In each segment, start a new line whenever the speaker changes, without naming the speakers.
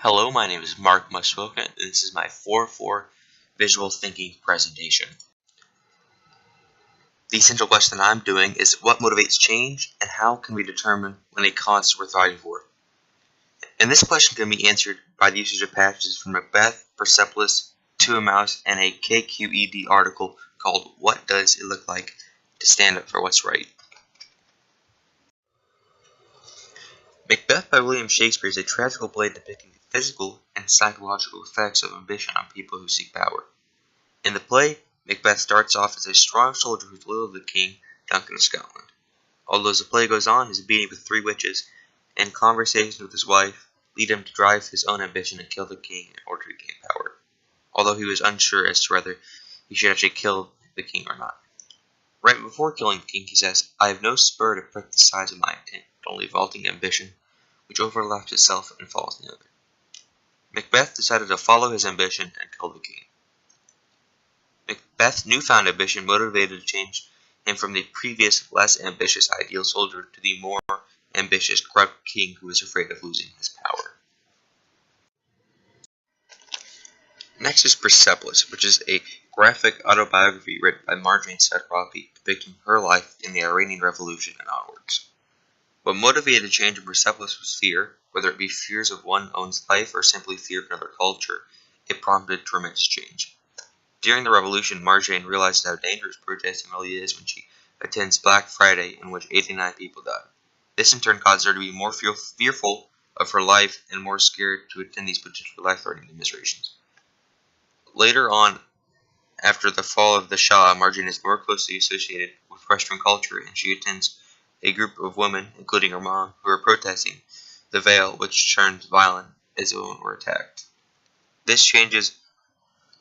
Hello, my name is Mark Muswoka, and this is my 4-4 visual thinking presentation. The essential question I'm doing is what motivates change, and how can we determine when a cause is worth fighting for? And this question can be answered by the usage of passages from Macbeth, Persepolis, To a Mouse, and a KQED article called What Does It Look Like to Stand Up for What's Right? Macbeth by William Shakespeare is a tragical play depicting the physical and psychological effects of ambition on people who seek power. In the play, Macbeth starts off as a strong soldier who's loyal to the king, Duncan of Scotland. Although as the play goes on, his meeting with 3 witches and conversations with his wife lead him to drive his own ambition and kill the king in order to gain power, although he was unsure as to whether he should actually kill the king or not. Right before killing the king, he says, "I have no spur to prick the size of my intent, but only vaulting ambition, which overlaps itself and falls in the other." Macbeth decided to follow his ambition and kill the king. Macbeth's newfound ambition motivated to change him from the previous, less ambitious ideal soldier to the more ambitious, corrupt king who was afraid of losing his power. Next is Persepolis, which is a graphic autobiography written by Marjane Satrapi depicting her life in the Iranian Revolution and onwards. What motivated change in Persepolis was fear, whether it be fears of one's own life or simply fear of another culture. It prompted tremendous change. During the Revolution, Marjane realizes how dangerous protesting really is when she attends Black Friday, in which 89 people died. This in turn caused her to be more fearful of her life and more scared to attend these potentially life-threatening demonstrations. Later on, after the fall of the Shah, Marjane is more closely associated with Western culture, and she attends a group of women, including her mom, who are protesting the veil, which turns violent as the women were attacked. This changes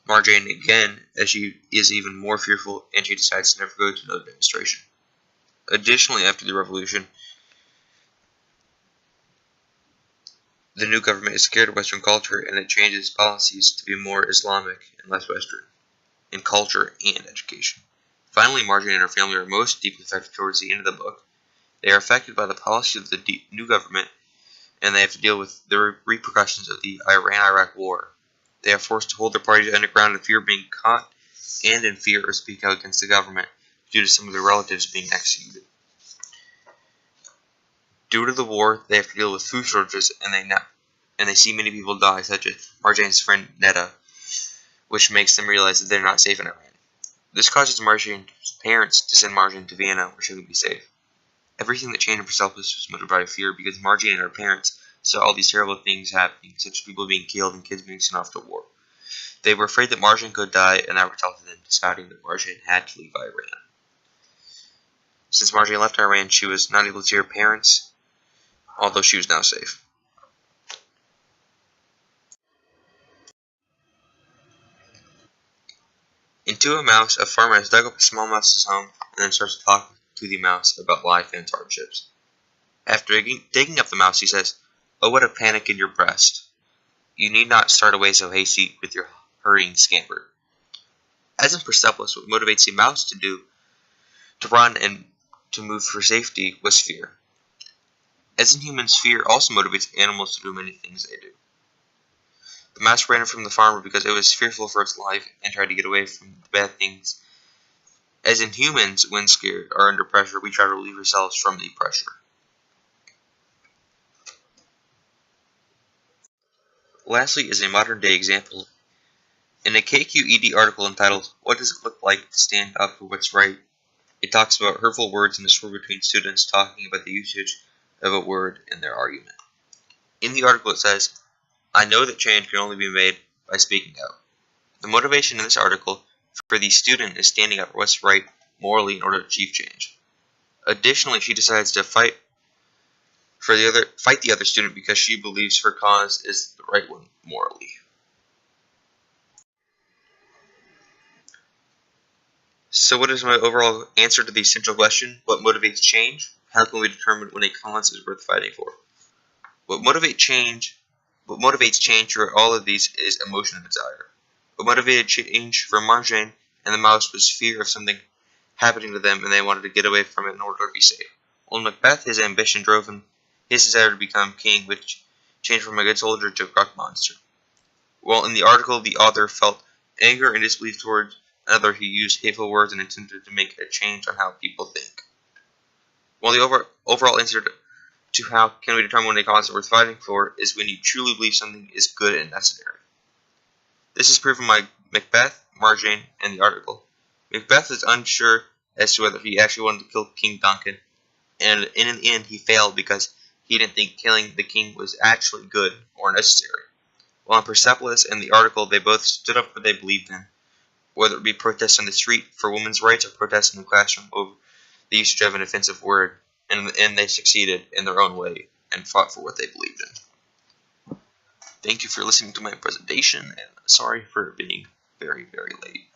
Marjane again, as she is even more fearful, and she decides to never go to another demonstration. Additionally, after the revolution, the new government is scared of Western culture, and it changes policies to be more Islamic and less Western in culture and education. Finally, Marjane and her family are most deeply affected towards the end of the book. They are affected by the policies of the new government, and they have to deal with the repercussions of the Iran-Iraq war. They are forced to hold their parties underground in fear of being caught, and in fear of speaking out against the government due to some of their relatives being executed. Due to the war, they have to deal with food shortages, and they see many people die, such as Marjane's friend Netta, which makes them realize that they're not safe in Iran. This causes Marjane's parents to send Marjane to Vienna, where she would be safe. Everything that changed in Persepolis was motivated by fear, because Marjane and her parents saw all these terrible things happening, such as people being killed and kids being sent off to war. They were afraid that Marjane could die, and that resulted in deciding that Marjane had to leave Iran. Since Marjane left Iran, she was not able to see her parents, although she was now safe. In To a Mouse, a farmer has dug up a small mouse's home and then starts to talk to the mouse about life and its hardships. After digging up the mouse, he says, "Oh, what a panic in your breast. You need not start away so hasty with your hurrying scamper." As in Persepolis, what motivates the mouse to run and to move for safety was fear. As in humans, fear also motivates animals to do many things they do. The mouse ran from the farmer because it was fearful for its life and tried to get away from the bad things. As in humans, when scared or under pressure, we try to relieve ourselves from the pressure. Lastly is a modern-day example. In a KQED article entitled, "What Does It Look Like to Stand Up for What's Right?" it talks about hurtful words and the struggle between students talking about the usage of a word in their argument. In the article it says, "I know that change can only be made by speaking out." The motivation in this article for the student is standing up for what's right morally in order to achieve change. Additionally, she decides to fight the other student because she believes her cause is the right one morally. So what is my overall answer to the essential question, what motivates change? How can we determine when a cause is worth fighting for? What motivates change for all of these is emotion and desire. What motivated change for Marjane and the mouse was fear of something happening to them, and they wanted to get away from it in order to be safe. While Macbeth, his ambition drove him his desire to become king, which changed from a good soldier to a corrupt monster. While in the article, the author felt anger and disbelief towards another who used hateful words and intended to make a change on how people think. While the overall answer to how can we determine when a cause is worth fighting for is when you truly believe something is good and necessary. This is proven by Macbeth, Marjane, and the article. Macbeth is unsure as to whether he actually wanted to kill King Duncan, and in the end he failed because he didn't think killing the king was actually good or necessary. While in Persepolis and the article, they both stood up for what they believed in, whether it be protests on the street for women's rights or protests in the classroom over the usage of an offensive word, and they succeeded in their own way and fought for what they believed in. Thank you for listening to my presentation, and sorry for being very, very late.